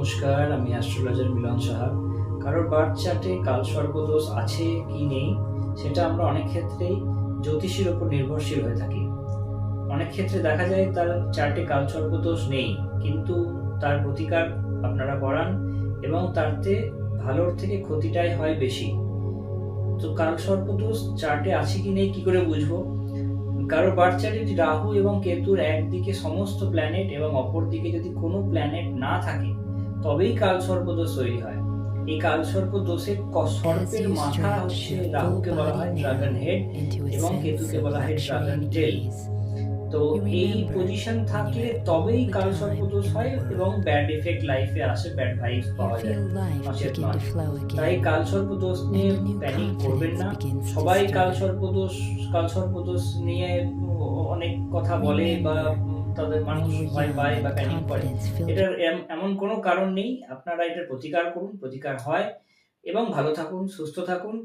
নমস্কার, আমি অ্যাস্ট্রোলজার মিলন সাহা। কারোর বার্থ চার্টে কালসর্পদোষ আছে কি নেই সেটা আমরা অনেক ক্ষেত্রেই জ্যোতিষীর উপর নির্ভরশীল হয়ে থাকি। অনেক ক্ষেত্রে দেখা যায় তার চার্টে কালসর্পদোষ নেই, কিন্তু তার প্রতিকার আপনারা করান এবং তাতে ভালোর থেকে ক্ষতিটাই হয় বেশি। তো কালসর্পদোষ চার্টে আছে কি নেই কি করে বুঝবো? কারো বার্থ চার্টে যদি রাহু এবং কেতুর একদিকে সমস্ত প্ল্যানেট এবং অপর দিকে যদি কোনো প্ল্যানেট না থাকে, তবেই কালসর্পদোষ তৈরি হয়। এই কালসর্পদোষের সর্পের মাথা হচ্ছে রাহুকে বলা হয় ড্রাগন হেড এবং কেতুকে বলা হয় ড্রাগন টেল। তো এই পজিশন থাকলে তবেই কালসর্পদোষ হয় এবং ব্যাড এফেক্ট লাইফে আসে, ব্যাড ভাইবস পাওয়া যায়, নচেত নয়। তাই কালসর্পদোষ নিয়ে প্যানিক করবেন না। সবাই কালসর্পদোষ নিয়ে অনেক কথা বলে বা তাদের মানুষ ভয় পায় বা প্যানিক করে। এটার এমন কোনো কারণ নেই। আপনারা এটার প্রতিকার করুন, প্রতিকার হয় এবং ভালো থাকুন, সুস্থ থাকুন।